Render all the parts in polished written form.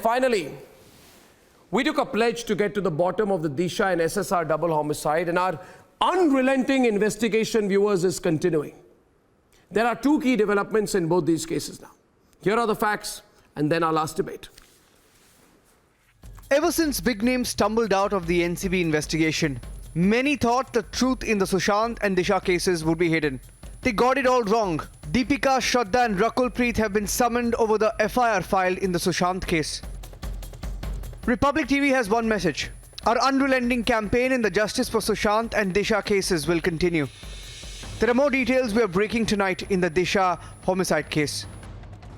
finally, we took a pledge to get to the bottom of the Disha and SSR double homicide, and our unrelenting investigation, viewers, is continuing. There are two key developments in both these cases now. Here are the facts, and then our last debate. Ever since big names stumbled out of the NCB investigation, many thought the truth in the Sushant and Disha cases would be hidden. They got it all wrong. Deepika, Shraddha and Rakul Preet have been summoned over the FIR filed in the Sushant case. Republic TV has one message. Our unrelenting campaign in the Justice for Sushant and Disha cases will continue. There are more details we are breaking tonight in the Disha homicide case.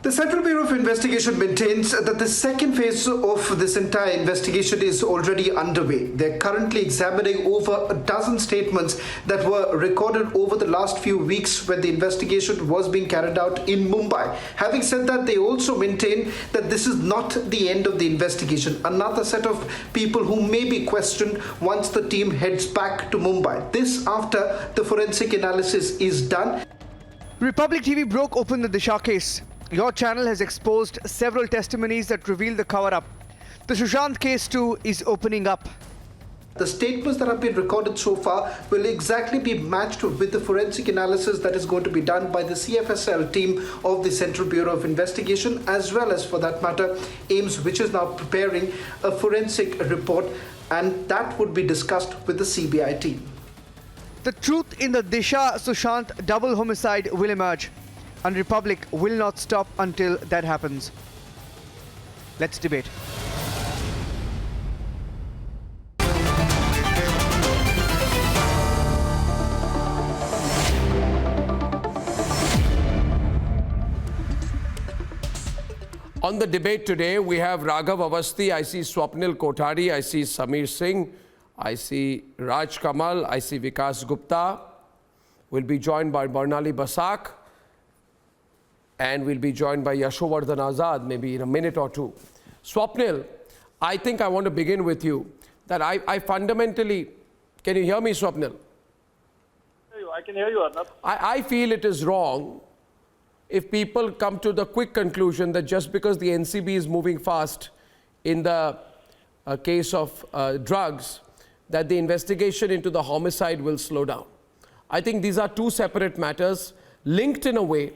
The Central Bureau of Investigation maintains that the second phase of this entire investigation is already underway. They're currently examining over a dozen statements that were recorded over the last few weeks when the investigation was being carried out in Mumbai. Having said that, they also maintain that this is not the end of the investigation. Another set of people who may be questioned once the team heads back to Mumbai. This after the forensic analysis is done. Republic TV broke open the Disha case. Your channel has exposed several testimonies that reveal the cover-up. The Sushant case too is opening up. The statements that have been recorded so far will exactly be matched with the forensic analysis that is going to be done by the CFSL team of the Central Bureau of Investigation, as well as, for that matter, AIIMS, which is now preparing a forensic report, and that would be discussed with the CBI team. The truth in the Disha-Sushant double homicide will emerge, and Republic will not stop until that happens. Let's debate. On the debate today, we have Raghav Avasthi, I see Swapnil Kothari, I see Samir Singh, I see Raj Kamal, I see Vikas Gupta. We'll be joined by Barnali Basak, and we'll be joined by Yashovardhan Azad maybe in a minute or two. Swapnil, I think I want to begin with you. That I fundamentally, can you hear me, Swapnil? I can hear you, Arnab. I feel it is wrong if people come to the quick conclusion that just because the NCB is moving fast in the case of drugs, that the investigation into the homicide will slow down. I think these are two separate matters linked in a way,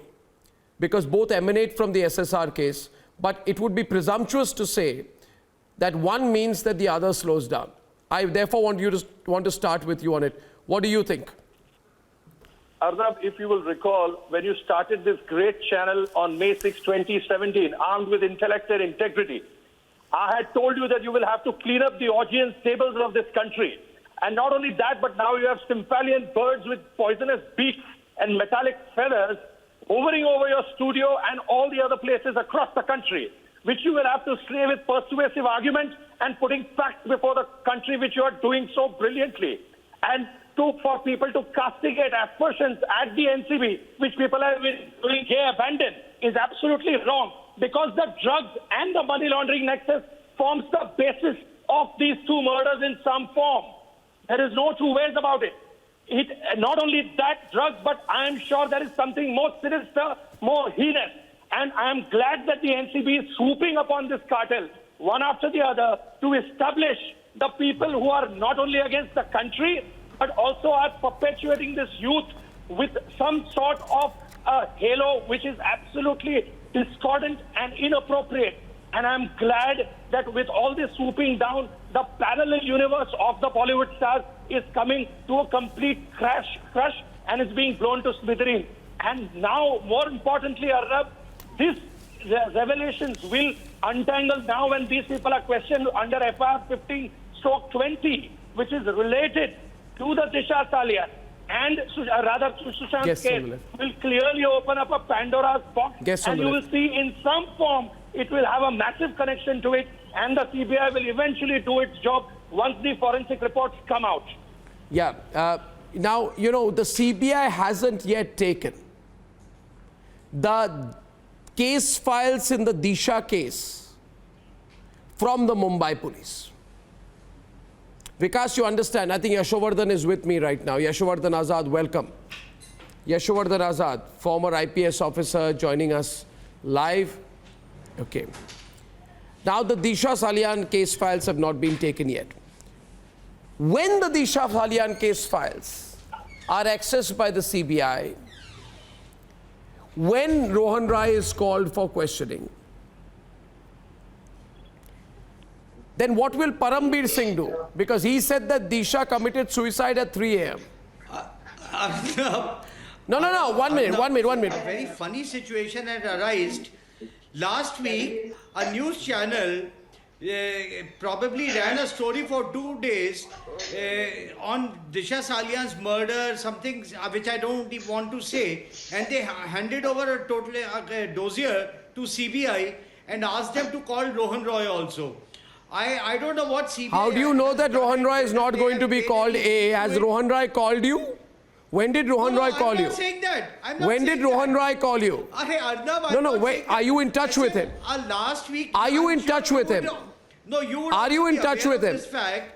because both emanate from the SSR case, but it would be presumptuous to say that one means that the other slows down. I therefore want to start with you on it. What do you think? Arnab, if you will recall, when you started this great channel on May 6, 2017, armed with intellect and integrity, I had told you that you will have to clean up the audience tables of this country. And not only that, but now you have Symphalian birds with poisonous beaks and metallic feathers hovering over your studio and all the other places across the country, which you will have to slay with persuasive argument and putting facts before the country, which you are doing so brilliantly. And for people to castigate aspersions at the NCB, which people have been doing gay abandon, is absolutely wrong, because the drugs and the money laundering nexus forms the basis of these two murders in some form. There is no two ways about it. Not only that, drugs, but I am sure there is something more sinister, more heinous. And I am glad that the NCB is swooping upon this cartel, one after the other, to establish the people who are not only against the country, but also are perpetuating this youth with some sort of a halo which is absolutely discordant and inappropriate. And I'm glad that with all this swooping down, the parallel universe of the Bollywood stars is coming to a complete crush, and is being blown to smithereens. And now, more importantly, Arnab, these revelations will untangle now when these people are questioned under FIR 15/20, which is related to the Disha Salia and rather to Sushant's case, will clearly open up a Pandora's box, and you will see in some form it will have a massive connection to it, and the CBI will eventually do its job once the forensic reports come out. Yeah. Now, you know, the CBI hasn't yet taken the case files in the Disha case from the Mumbai police. Vikas, you understand, I think Yashovardhan is with me right now. Yashovardhan Azad, welcome. Yashovardhan Azad, former IPS officer, joining us live. Okay. Now, the Disha Salian case files have not been taken yet. When the Disha Salian case files are accessed by the CBI, when Rohan Rai is called for questioning, then what will Parambir Singh do? Because he said that Disha committed suicide at 3 a.m. No, 1 minute. A very funny situation had arisen. Last week, a news channel probably ran a story for 2 days on Disha Salian's murder, something which I don't even want to say, and they handed over a total dossier to CBI and asked them to call Rohan Roy also. I don't know what CBI... How do you know that Rohan Roy is not going to be called A? Has Rohan Roy called you? When did Rohan Roy call you? I'm not saying that. When did Rohan Roy call you? Arnab, wait. Are you in touch with him? Last week... Are you in touch with him? No, you would Are you in touch with him?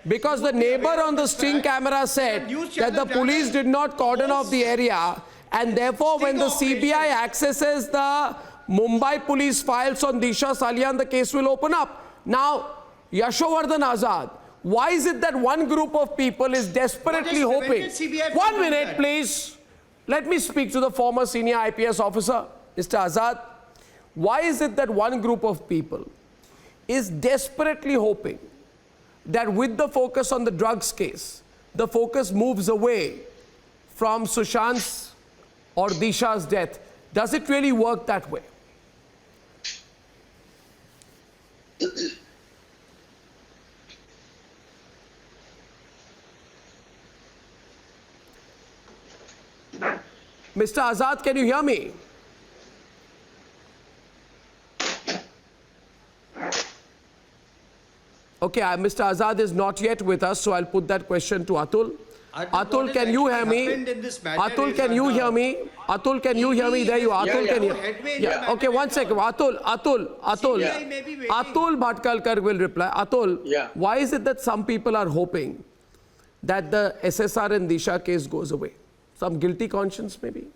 Because the neighbor on the sting camera said that the police did not cordon off the area, and therefore when the CBI accesses the Mumbai police files on Disha Salian, the case will open up. Now, Yashovardhan Azad, why is it that one group of people is desperately hoping? 1 minute, please. Let me speak to the former senior IPS officer, Mr. Azad. Why is it that one group of people is desperately hoping that with the focus on the drugs case, the focus moves away from Sushant's or Disha's death? Does it really work that way? Mr. Azad, can you hear me? Okay, Mr. Azad is not yet with us, so I'll put that question to Atul. Atul, can you hear me? Atul, can you hear me? Atul, can you hear me? There you are. Atul, can you? Yeah. Okay, 1 second. Atul Bhatkalkar will reply. Atul, why is it that some people are hoping that the SSR and Disha case goes away? Some guilty conscience, maybe?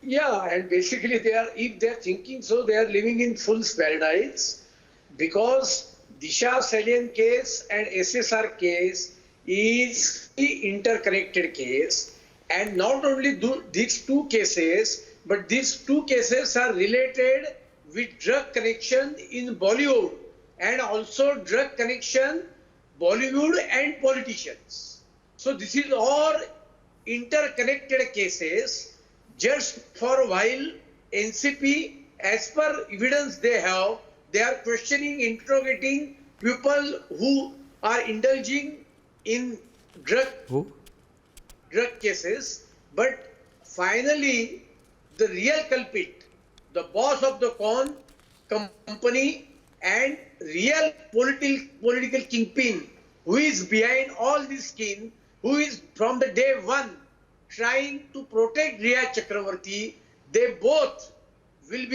Yeah, and basically if they're thinking so, they are living in fool's paradise, because Disha Salian case and SSR case is the interconnected case, and not only these two cases, but these two cases are related with drug connection in Bollywood, and also drug connection Bollywood and politicians. So this is all interconnected cases. Just for a while, NCP, as per evidence they have, they are questioning, interrogating people who are indulging in drug cases. But finally, the real culprit, the boss of the company and real political kingpin, who is behind all this scheme, who is from the day one trying to protect Riya Chakravarti, they both will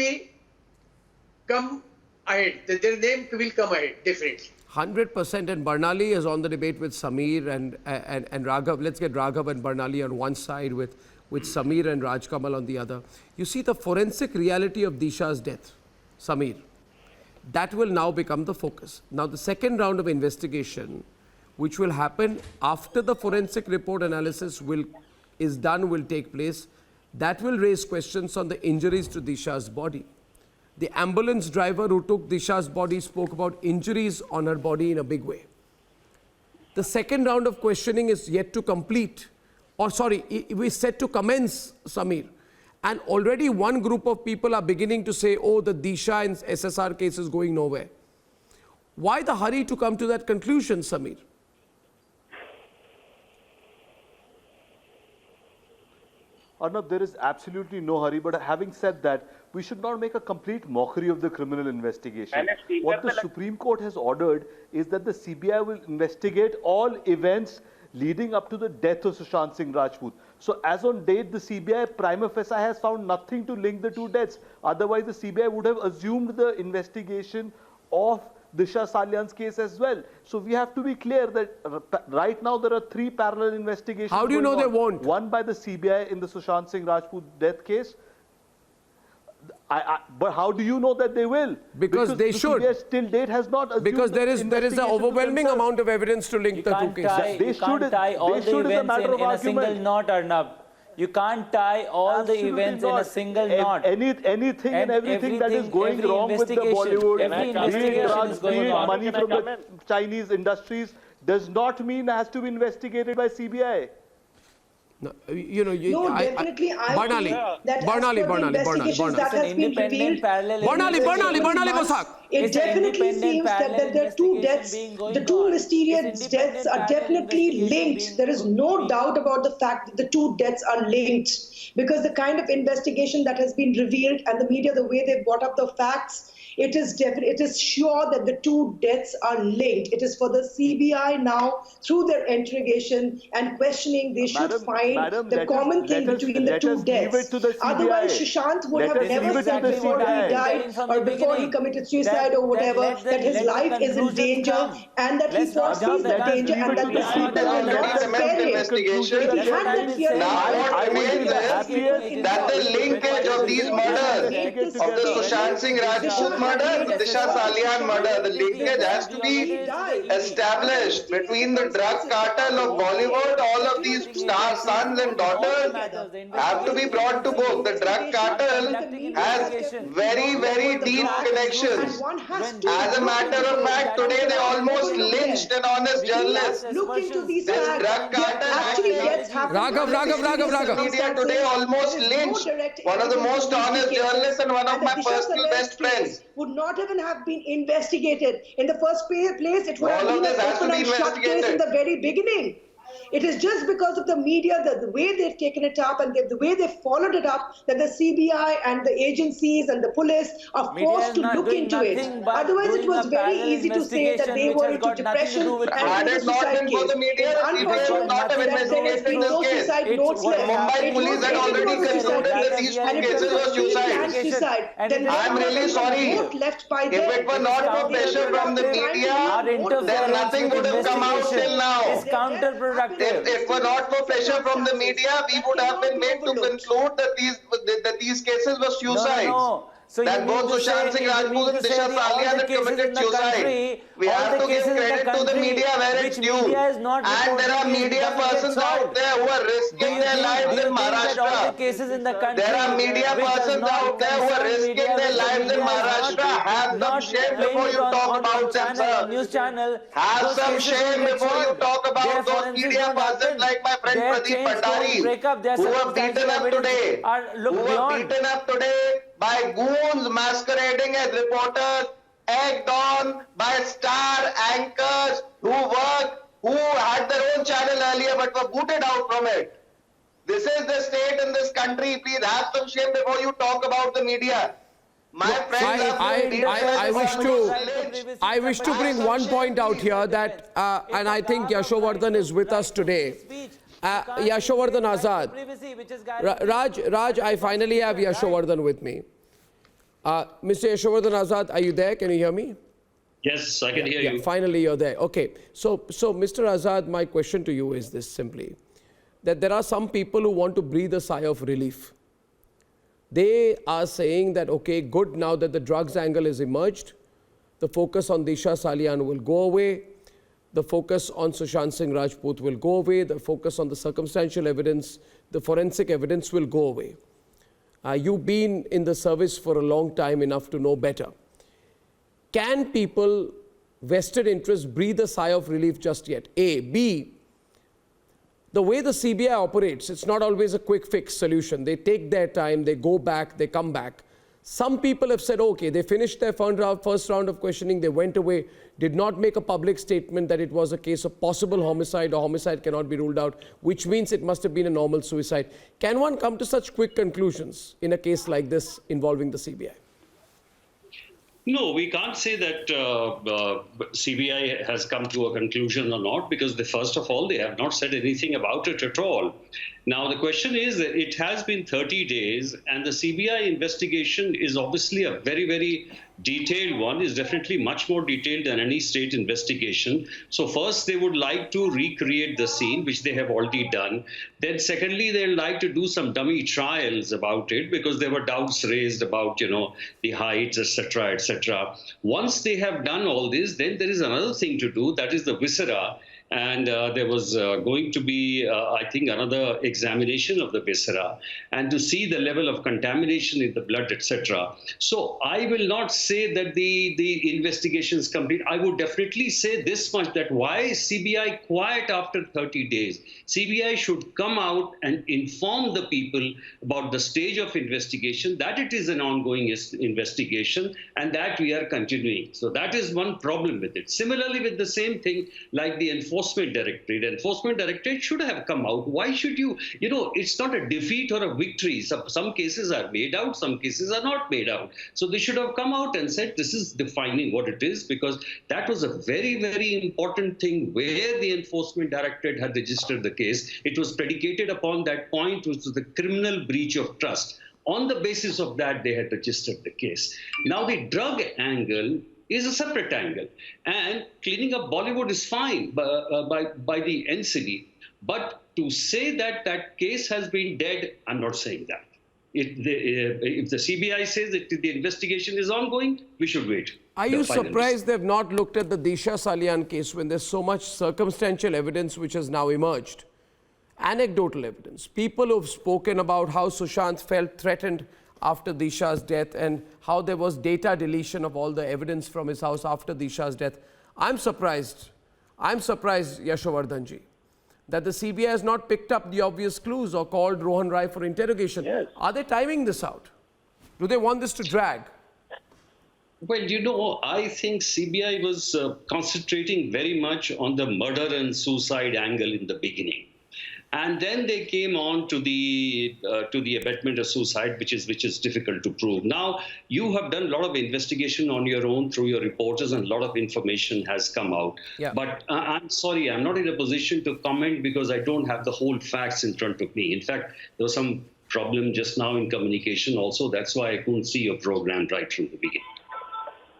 come ahead. Their name will come ahead, definitely. 100%, and Barnali is on the debate with Samir and Raghav. Let's get Raghav and Barnali on one side with Samir and Rajkamal on the other. You see the forensic reality of Disha's death, Samir. That will now become the focus. Now the second round of investigation, which will happen after the forensic report analysis will take place, that will raise questions on the injuries to Disha's body. The ambulance driver who took Disha's body spoke about injuries on her body in a big way. The second round of questioning is yet to complete, or sorry, it is set to commence, Samir. And already one group of people are beginning to say, oh, the Disha and SSR case is going nowhere. Why the hurry to come to that conclusion, Samir? Arnab, there is absolutely no hurry, but having said that, we should not make a complete mockery of the criminal investigation. What the Supreme Court has ordered is that the CBI will investigate all events leading up to the death of Sushant Singh Rajput. So as on date, the CBI prima facie has found nothing to link the two deaths. Otherwise, the CBI would have assumed the investigation of Disha Salian's case as well. So we have to be clear that right now there are three parallel investigations. How do you know they won't? One by the CBI in the Sushant Singh Rajput death case. But how do you know that they will? Because they the should. CBI till date has not assumed Because there is an investigation overwhelming themselves. amount of evidence to link the two cases. They You can't should- tie all they the should as a events matter of in a single argument. knot, Arnab. You can't tie all the Absolutely events in a not. single knot. Anything and everything that is going every wrong with the investigation- Bollywood, every be it investigation drugs, is be going it on. money from the Chinese industries, does not mean has to be investigated by CBI. No, you know, No, definitely I Barnali, feel that as Barnali, per the investigations that It's an has been independent revealed, parallel Barnali, Bosak. it It's an definitely independent seems that parallel there are two investigation deaths, being going the two on. mysterious It's deaths are independent definitely parallel investigation linked. There is being no going doubt about the fact that the two deaths are linked, because the kind of investigation that has been revealed and the media, the way they brought up the facts, it is sure that the two deaths are linked. It is for the CBI now, through their interrogation and questioning, they should Madam, find the common thing between the two leave deaths. it to the CBI. Otherwise, Sushant would Let have us never leave it to said the before he CBI. died From or the before he beginning, committed suicide that- or whatever, let the- that his let the life is in conclusions danger come. and that he Let's foresees not the jump danger the and that the conclusions. people There will are not already spare him. investigation. If he had that fear in Now mind, what he would remains have is asked people that involved. the linkage of these murders, of the Sushant Singh Rajput murder, the Disha Salian murder, the linkage has to be established between the drug cartel of Bollywood. All of these star sons and daughters have to be brought to book. The drug cartel has very, very deep connections. As a matter of fact, today they almost lynched an honest journalist. Look into these This facts. drug There cartel actually acted- deaths happen. Raghav. Media today almost lynched one of the most honest journalists and one of my personal best friends. Would not even have been investigated. In the first place, it would All have of been this an has to open be and shut case in investigated. the very beginning. It is just because of the media, the way they've taken it up and the way they've followed it up, that the CBI and the agencies and the police are Media forced is to not look doing into it. nothing but Otherwise, it doing was a very parallel easy to say that they investigation were which has into got nothing to depression do with and Had into it not suicide been for the case. media, It's the CBI would unfortunate not have that there has investigated been this no case. suicide It's notes what left. Mumbai It police was had very already close to concluded suicide that case. these And two if cases there were was really suicide. planned suicide, And then if there I'm would really have been sorry. a note left by If them. it were not for pressure from the media, then nothing would have come out till now. It's counterproductive. If it were not for pressure from the media, we would have been made to conclude that these cases were suicides. No. So That you both mean to Sushant say- Singh you mean Rajput and to say Disha the- all Salian the had cases committed in the suicide. country- We all have the to give cases in the credit to the country media where it's which due. media is not And there are reporting media doesn't get persons out solved. there who are Do risking you their think- lives do you in think that all the Maharashtra. cases in the country There are media which does persons not out there who are concern risking media, their which the lives in media is Maharashtra. not- Have some not shame playing before it you on- talk on about them, channel, sir. news channel. Have Those some cases shame will get before you solved. talk Their about those forensics media don't persons happen. like my friend Their Pradeep chains don't Bhandari, break up. Their who were circumstantial beaten up evidence today, look who were beyond. beaten up today by goons masquerading as reporters, egged on by star anchors who had their own channel earlier but were booted out from it. This is the state in this country. Please have some shame before you talk about the media. My friends I wish to bring one point out here that, and I think Yashovardhan is with us today. Yashovardhan Azad. Raj, I finally have Yashovardhan with me. Mr. Yashovardhan Azad, are you there? Can you hear me? Yes, I can hear you. Finally, you're there. Okay. So, Mr. Azad, my question to you is this simply, that there are some people who want to breathe a sigh of relief. They are saying that, okay, good, now that the drugs angle has emerged, the focus on Disha Salian will go away, the focus on Sushant Singh Rajput will go away, the focus on the circumstantial evidence, the forensic evidence will go away. You've been in the service for a long time enough to know better. Can people, vested interests, breathe a sigh of relief just yet? A. B, the way the CBI operates, it's not always a quick fix solution. They take their time, they go back, they come back. Some people have said, okay, they finished their first round of questioning, they went away, did not make a public statement that it was a case of possible homicide or homicide cannot be ruled out, which means it must have been a normal suicide. Can one come to such quick conclusions in a case like this involving the CBI? No, we can't say that CBI has come to a conclusion or not, because first of all, they have not said anything about it at all. Now, the question is that it has been 30 days, and the CBI investigation is obviously a very, very detailed one, is definitely much more detailed than any state investigation. So first, they would like to recreate the scene, which they have already done. Then secondly, they'd like to do some dummy trials about it because there were doubts raised about, the heights, etc., etc. Once they have done all this, then there is another thing to do, that is the viscera. And there was going to be, I think, another examination of the viscera and to see the level of contamination in the blood, etc. So I will not say that the investigation is complete. I would definitely say this much, that why is CBI quiet after 30 days? CBI should come out and inform the people about the stage of investigation, that it is an ongoing investigation and that we are continuing. So that is one problem with it. Similarly, with the same thing like the Enforcement Directorate. Enforcement Directorate should have come out. Why should you, it's not a defeat or a victory. Some cases are made out, some cases are not made out. So they should have come out and said, this is defining what it is, because that was a very, very important thing where the Enforcement Directorate had registered the case. It was predicated upon that point, which was the criminal breach of trust. On the basis of that, they had registered the case. Now, the drug angle is a separate angle. And cleaning up Bollywood is fine by the NCB. But to say that that case has been dead, I'm not saying that. If the CBI says that the investigation is ongoing, we should wait. Are you surprised they've not looked at the Disha Salian case when there's so much circumstantial evidence which has now emerged? Anecdotal evidence. People who've spoken about how Sushant felt threatened after Disha's death and how there was data deletion of all the evidence from his house after Disha's death. I'm surprised, Yashovardhanji, that the CBI has not picked up the obvious clues or called Rohan Rai for interrogation. Yes. Are they timing this out? Do they want this to drag? Well, I think CBI was concentrating very much on the murder and suicide angle in the beginning. And then they came on to the abetment of suicide, which is difficult to prove. Now, you have done a lot of investigation on your own through your reporters, and a lot of information has come out. Yeah. But I'm sorry, I'm not in a position to comment because I don't have the whole facts in front of me. In fact, there was some problem just now in communication also. That's why I couldn't see your program right from the beginning.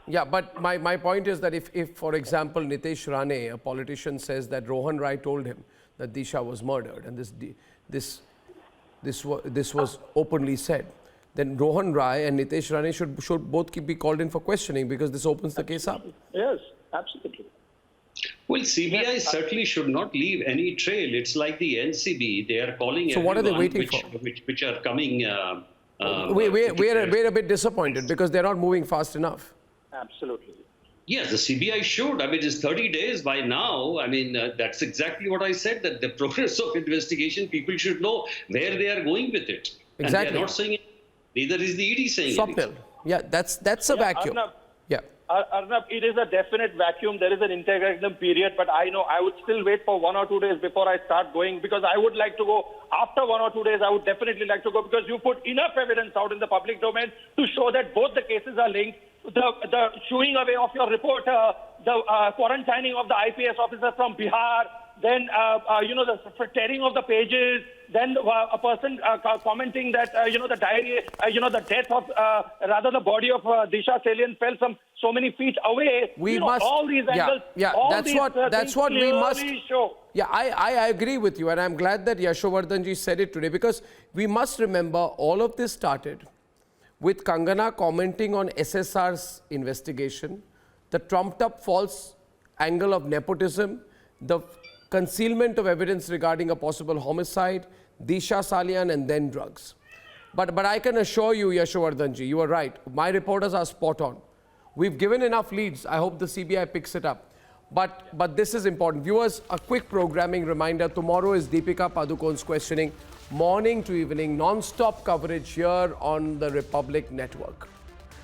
Yeah, but my point is that if, for example, Nitesh Rane, a politician, says that Rohan Rai told him that Disha was murdered, and this was openly said, then Rohan Rai and Nitesh Rane should both be called in for questioning, because this opens the case up. Yes, absolutely. Well, CBI certainly should not leave any trail. It's like the NCB. They are calling So what are they waiting for? Which are coming. We're a bit disappointed because they're not moving fast enough. Absolutely. Yes, the CBI should. I mean, it's 30 days by now. I mean, that's exactly what I said, that the progress of investigation, people should know where they are going with it. Exactly. And they are not saying it. Neither is the ED saying Swapnil. Yeah, that's a vacuum. Arnab, Yeah. Arnab, it is a definite vacuum. There is an interregnum period, but I know I would still wait for 1 or 2 days before I start going, because I would like to go after 1 or 2 days. I would definitely like to go, because you put enough evidence out in the public domain to show that both the cases are linked. The shooing away of your reporter, the quarantining of the IPS officer from Bihar, then the tearing of the pages, then a person commenting that the diary, the death of the body of Disha Salian fell so many feet away. We must, all these angles. Yeah, that's what we must show. Yeah, I agree with you, and I'm glad that Yashovardhanji said it today, because we must remember all of this started with Kangana commenting on SSR's investigation, the trumped-up false angle of nepotism, the concealment of evidence regarding a possible homicide, Disha Salian, and then drugs. But I can assure you, Yashovardhanji, you are right. My reporters are spot on. We've given enough leads. I hope the CBI picks it up. But this is important. Viewers, a quick programming reminder. Tomorrow is Deepika Padukone's questioning. Morning to evening, non-stop coverage here on the Republic Network.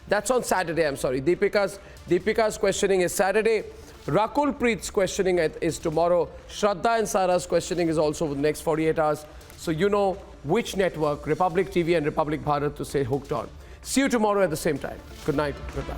That's on Saturday, I'm sorry. Deepika's questioning is Saturday. Rakul Preet's questioning is tomorrow. Shraddha and Sara's questioning is also for the next 48 hours. So you know which network, Republic TV and Republic Bharat, to stay hooked on. See you tomorrow at the same time. Good night. Goodbye.